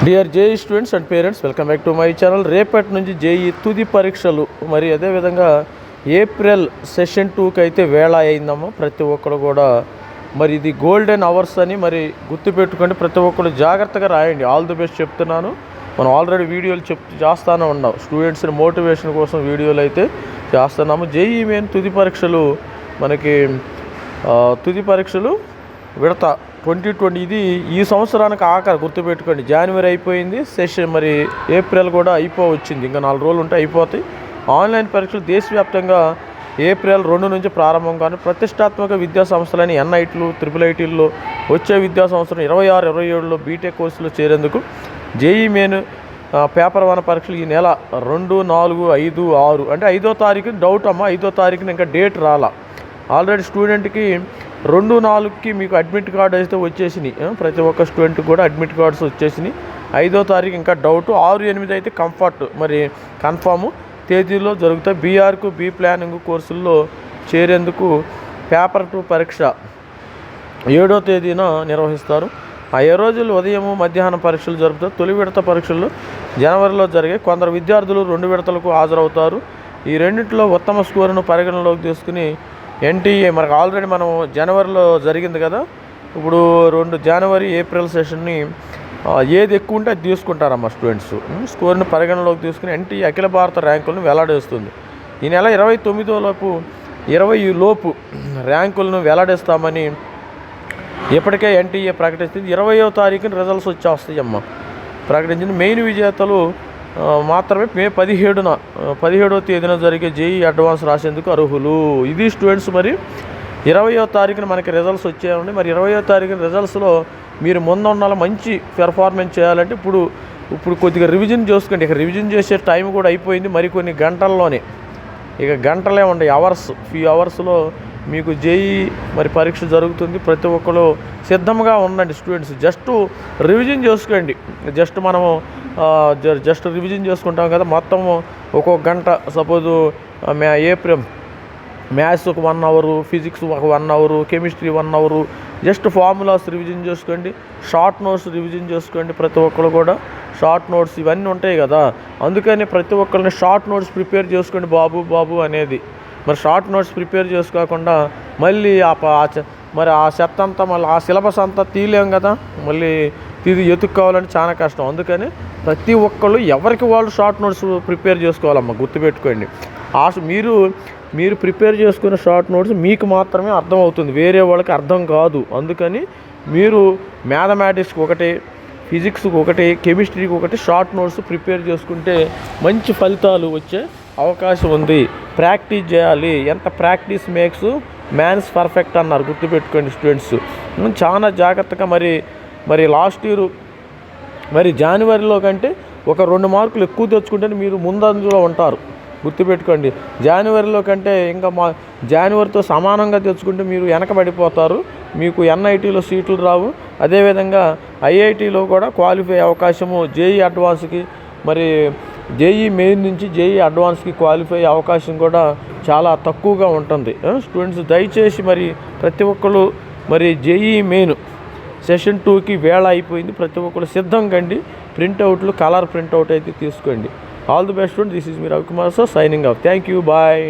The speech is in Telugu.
Dear JEE students and parents, welcome back to my channel. రేపటి నుంచి జేఈ తుది పరీక్షలు, మరి అదేవిధంగా ఏప్రిల్ సెషన్ 2కి అయితే వేళ అయిందమ్మా. ప్రతి ఒక్కరు కూడా మరి ఇది గోల్డెన్ అవర్స్ అని మరి గుర్తుపెట్టుకోండి. ప్రతి ఒక్కరు జాగ్రత్తగా రాయండి. ఆల్ ది బెస్ట్ చెప్తున్నాను. మనం ఆల్రెడీ వీడియోలు చేస్తూనే ఉన్నాం. స్టూడెంట్స్ని మోటివేషన్ కోసం వీడియోలు అయితే చేస్తున్నాము. జేఈ మెయిన్ తుది పరీక్షలు మనకి తుది పరీక్షలు విడత 2020 ఇది ఈ సంవత్సరానికి ఆఖరి, గుర్తుపెట్టుకోండి. జనవరి అయిపోయింది, సెషన్ మరి ఏప్రిల్ కూడా అయిపోవచ్చింది. ఇంకా 4 రోజులు ఉంటే అయిపోతాయి. ఆన్లైన్ పరీక్షలు దేశవ్యాప్తంగా ఏప్రిల్ 2 నుంచి ప్రారంభం. కానీ ప్రతిష్టాత్మక విద్యా సంస్థలని ఎన్ఐటీలు, IIITల్లో వచ్చే విద్యా సంవత్సరం 26-27లో బీటెక్ కోర్సులో చేరేందుకు జేఈ మెయిన్ పేపర్ 1 పరీక్షలు ఈ నెల 2, 4, 5, 6 అంటే 5వ తారీఖుని డౌట్ అమ్మా. 5వ తారీఖున ఇంకా డేట్ రాలా. ఆల్రెడీ స్టూడెంట్కి 2, 4కి మీకు అడ్మిట్ కార్డు అయితే వచ్చేసినాయి. ప్రతి ఒక్క స్టూడెంట్కి కూడా అడ్మిట్ కార్డ్స్ వచ్చేసినాయి. 5వ తారీఖు ఇంకా డౌట్. 6, 8 అయితే కంఫర్ట్, మరి కన్ఫామ్ తేదీలో జరుగుతాయి. బీఆర్కు బీ ప్లానింగ్ కోర్సుల్లో చేరేందుకు పేపర్ 2 పరీక్ష 7వ తేదీన నిర్వహిస్తారు. ఆ 7 రోజులు ఉదయం, మధ్యాహ్నం పరీక్షలు జరుపుతారు. తొలి విడత పరీక్షలు జనవరిలో జరిగాయి. కొందరు విద్యార్థులు 2 విడతలకు హాజరవుతారు. ఈ రెండింటిలో ఉత్తమ స్కోరును పరిగణలోకి తీసుకుని ఎన్టీఏ మనకు ఆల్రెడీ మనం జనవరిలో జరిగింది కదా, ఇప్పుడు 2 జనవరి, ఏప్రిల్ సెషన్ని ఏది ఎక్కువ ఉంటే అది తీసుకుంటారమ్మా స్టూడెంట్స్. స్కోర్ని పరిగణలోకి తీసుకుని ఎన్టీఏ అఖిల భారత ర్యాంకులను వెల్లడిస్తుంది. ఈ నెల 20 లోపు ర్యాంకులను వెల్లడిస్తామని ఇప్పటికే ఎన్టీఏ ప్రకటిస్తుంది. 20వ తారీఖున రిజల్ట్స్ వచ్చేస్తాయమ్మా ప్రకటించింది. మెయిన్ విజేతలు మాత్రమే మే 17వ తేదీన జరిగే జేఈ అడ్వాన్స్ రాసేందుకు అర్హులు. ఇది స్టూడెంట్స్. మరి 20వ తారీఖున మనకి రిజల్ట్స్ వచ్చాయండి. మరి 20వ తారీఖున రిజల్ట్స్లో మీరు ముందున్న మంచి పెర్ఫార్మెన్స్ చేయాలంటే ఇప్పుడు కొద్దిగా రివిజన్ చేసుకోండి. ఇక రివిజన్ చేసే టైం కూడా అయిపోయింది. మరికొన్ని గంటల్లోనే, ఇక గంటలే ఉండే, ఫ్యూ అవర్స్లో మీకు జేఈ మరి పరీక్ష జరుగుతుంది. ప్రతి ఒక్కరు సిద్ధంగా ఉండండి స్టూడెంట్స్. జస్ట్ రివిజన్ చేసుకోండి. మనము జస్ట్ రివిజన్ చేసుకుంటాం కదా, మొత్తం ఒక్కొక్క గంట. సపోజు ఏప్రిల్ మ్యాథ్స్ ఒక 1 అవరు, ఫిజిక్స్ ఒక 1 hour, chemistry 1 hour. Just formulas revision చేసుకోండి. షార్ట్ నోట్స్ రివిజన్ చేసుకోండి. ప్రతి ఒక్కరు కూడా షార్ట్ నోట్స్ ఇవన్నీ ఉంటాయి కదా, అందుకని ప్రతి ఒక్కరిని షార్ట్ నోట్స్ ప్రిపేర్ చేసుకోండి బాబు అనేది. మరి షార్ట్ నోట్స్ ప్రిపేర్ చేసుకోకుండా మళ్ళీ మరి ఆ సెట్ అంతా మళ్ళీ ఆ సిలబస్ అంతా తీయలేం కదా, మళ్ళీ ఇది ఎత్తుక్కోవాలంటే చాలా కష్టం. అందుకని ప్రతి ఒక్కళ్ళు ఎవరికి వాళ్ళు షార్ట్ నోట్స్ ప్రిపేర్ చేసుకోవాలమ్మా, గుర్తుపెట్టుకోండి. మీరు ప్రిపేర్ చేసుకున్న షార్ట్ నోట్స్ మీకు మాత్రమే అర్థమవుతుంది, వేరే వాళ్ళకి అర్థం కాదు. అందుకని మీరు మ్యాథమెటిక్స్కి ఒకటి, ఫిజిక్స్కి ఒకటి, కెమిస్ట్రీకి ఒకటి షార్ట్ నోట్స్ ప్రిపేర్ చేసుకుంటే మంచి ఫలితాలు వచ్చే అవకాశం ఉంది. ప్రాక్టీస్ చేయాలి. ఎంత ప్రాక్టీస్ మేక్స్ మ్యాన్స్ పర్ఫెక్ట్ అన్నారు, గుర్తుపెట్టుకోండి స్టూడెంట్స్. చాలా జాగ్రత్తగా మరి లాస్ట్ ఇయర్ మరి జనవరిలో కంటే ఒక 2 మార్కులు ఎక్కువ తెచ్చుకుంటే మీరు ముందంజలో ఉంటారు, గుర్తుపెట్టుకోండి. జనవరిలో కంటే ఇంకా జనవరితో సమానంగా తెచ్చుకుంటే మీరు వెనకబడిపోతారు. మీకు ఎన్ఐటీలో సీట్లు రావు. అదేవిధంగా ఐఐటీలో కూడా క్వాలిఫై అవకాశము జేఈ అడ్వాన్స్కి, మరి జేఈ మెయిన్ నుంచి జేఈ అడ్వాన్స్కి క్వాలిఫై అవకాశం కూడా చాలా తక్కువగా ఉంటుంది. స్టూడెంట్స్ దయచేసి మరి ప్రతి ఒక్కరు మరి జేఈ మెయిన్ సెషన్ 2కి వేళ అయిపోయింది. ప్రతి ఒక్కరు సిద్ధంగా అండి. ప్రింట్అవుట్లు, కలర్ ప్రింట్అవుట్ అయితే తీసుకోండి. All the best student. This is మీ Ravikumar sir, signing off. Thank you, bye.